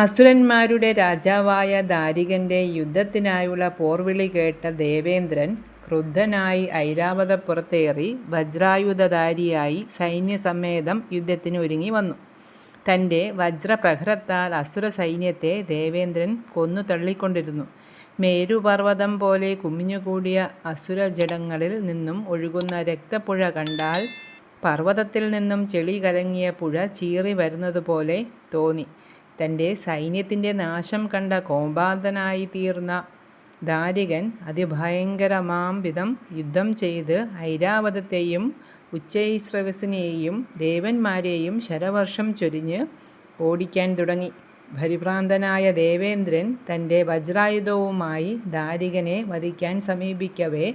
അസുരന്മാരുടെ രാജാവായ ദാരികൻ്റെ യുദ്ധത്തിനായുള്ള പോർവിളി കേട്ട ദേവേന്ദ്രൻ ക്രുദ്ധനായി ഐരാവതപ്പുറത്തേറി വജ്രായുധധാരിയായി സൈന്യസമേതം യുദ്ധത്തിന് ഒരുങ്ങി വന്നു. തൻ്റെ വജ്രപ്രഹരത്താൽ അസുര സൈന്യത്തെ ദേവേന്ദ്രൻ കൊന്നു തള്ളിക്കൊണ്ടിരുന്നു. മേരുപർവ്വതം പോലെ കുമിഞ്ഞുകൂടിയ അസുരജടങ്ങളിൽ നിന്നും ഒഴുകുന്ന രക്തപ്പുഴ കണ്ടാൽ പർവ്വതത്തിൽ നിന്നും ചെളി കലങ്ങിയ പുഴ ചീറി വരുന്നതുപോലെ തോന്നി. തൻ്റെ സൈന്യത്തിൻ്റെ നാശം കണ്ട കോപാന്തനായി തീർന്ന ദാരികൻ അതിഭയങ്കരമാം വിധം യുദ്ധം ചെയ്ത് ഐരാവതത്തെയും ഉച്ചൈശ്രവസിനെയും ദേവന്മാരെയും ശരവർഷം ചൊരിഞ്ഞ് ഓടിക്കാൻ തുടങ്ങി. പരിഭ്രാന്തനായ ദേവേന്ദ്രൻ തൻ്റെ വജ്രായുധവുമായി ദാരികനെ വധിക്കാൻ സമീപിക്കവേ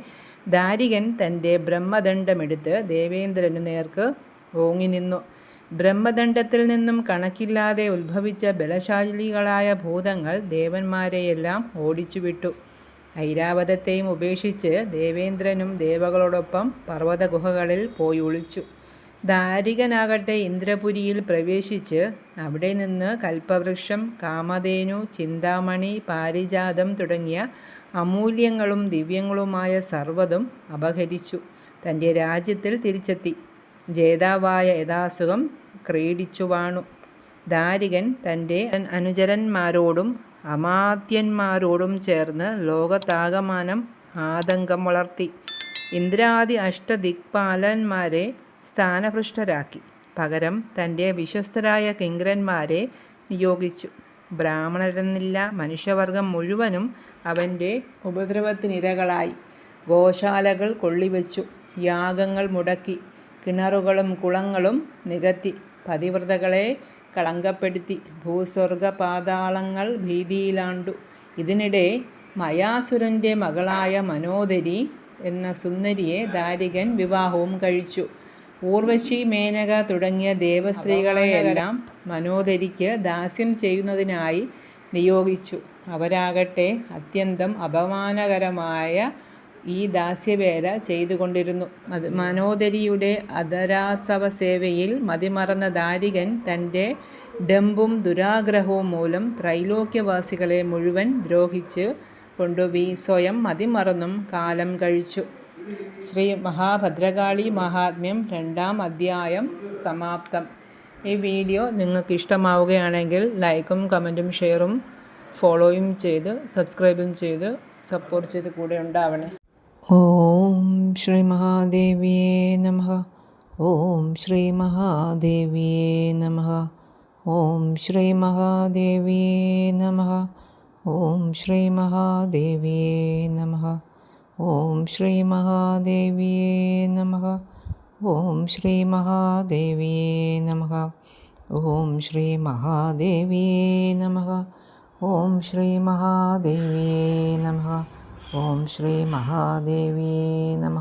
ദാരികൻ തൻ്റെ ബ്രഹ്മദണ്ഡമെടുത്ത് ദേവേന്ദ്രനു നേർക്ക് ഓങ്ങി നിന്നു. ബ്രഹ്മദണ്ഡത്തിൽ നിന്നും കണക്കില്ലാതെ ഉത്ഭവിച്ച ബലശാലികളായ ഭൂതങ്ങൾ ദേവന്മാരെയെല്ലാം ഓടിച്ചുവിട്ടു. ഐരാവതത്തെയും ഉപേക്ഷിച്ച് ദേവേന്ദ്രനും ദേവകളോടൊപ്പം പർവ്വത ഗുഹകളിൽ പോയി ഒളിച്ചു. ദാരികനാകട്ടെ ഇന്ദ്രപുരിയിൽ പ്രവേശിച്ച് അവിടെ നിന്ന് കൽപ്പവൃക്ഷം, കാമധേനു, ചിന്താമണി, പാരിജാതം തുടങ്ങിയ അമൂല്യങ്ങളും ദിവ്യങ്ങളുമായ സർവ്വതും അപഹരിച്ചു തൻ്റെ രാജ്യത്തിൽ തിരിച്ചെത്തി. ജേതാവായ യഥാസുഖം ക്രീഡിച്ചു വാണു. ദാരികൻ തൻ്റെ അനുചരന്മാരോടും അമാത്യന്മാരോടും ചേർന്ന് ലോകത്താകമാനം ആതങ്കം വളർത്തി. ഇന്ദ്രാദി അഷ്ടദിക്പാലന്മാരെ സ്ഥാനഭ്രഷ്ടരാക്കി. പകരം തൻ്റെ വിശ്വസ്തരായ കിങ്കരന്മാരെ നിയോഗിച്ചു. ബ്രാഹ്മണരെന്നില്ല, മനുഷ്യവർഗം മുഴുവനും അവൻ്റെ ഉപദ്രവത്തിനിരകളായി. ഗോശാലകൾ കൊള്ളിവെച്ചു, യാഗങ്ങൾ മുടക്കി, കിണറുകളും കുളങ്ങളും നികത്തി, പതിവ്രതകളെ കളങ്കപ്പെടുത്തി, ഭൂസ്വർഗ പാതാളങ്ങൾ ഭീതിയിലാണ്ടു. ഇതിനിടെ മയാസുരൻ്റെ മകളായ മനോദരി എന്ന സുന്ദരിയെ ദാരികൻ വിവാഹവും കഴിച്ചു. ഊർവശി, മേനക തുടങ്ങിയ ദേവസ്ത്രീകളെയെല്ലാം മനോദരിക്ക് ദാസ്യം ചെയ്യുന്നതിനായി നിയോഗിച്ചു. അവരാകട്ടെ അത്യന്തം അപമാനകരമായ ഈ ദാസ്യവേല ചെയ്തുകൊണ്ടിരുന്നു. മനോദരിയുടെ അധരാസവ സേവയിൽ മതിമറന്ന ദാരികൻ തൻ്റെ ഡംബും ദുരാഗ്രഹവും മൂലം ത്രൈലോക്യവാസികളെ മുഴുവൻ ദ്രോഹിച്ച് കൊണ്ടു സ്വയം മതിമറന്നും കാലം കഴിച്ചു. ശ്രീ മഹാഭദ്രകാളി മഹാത്മ്യം 2-ാം അധ്യായം സമാപ്തം. ഈ വീഡിയോ നിങ്ങൾക്ക് ഇഷ്ടമാവുകയാണെങ്കിൽ ലൈക്കും കമൻറ്റും ഷെയറും ഫോളോയും ചെയ്ത് സബ്സ്ക്രൈബും ചെയ്ത് സപ്പോർട്ട് ചെയ്ത് കൂടെ ഉണ്ടാവണേ. ഓം ശ്രീ മഹാദേവിയേ നമഃ. ഓം ശ്രീ മഹാദേവിയേ നമഃ. ഓം ശ്രീ മഹാദേവിയേ നമഃ. ഓം ശ്രീ മഹാദേവിയേ നമഃ. ഓം ശ്രീ മഹാദേവിയേ നമഃ. ഓം ശ്രീ മഹാദേവിയേ നമഃ. ഓം ശ്രീ മഹാദേവിയേ നമഃ. ഓം ശ്രീ മഹാദേവിയേ നമഃ. ഓം ശ്രീ മഹാദേവിയേ നമഃ.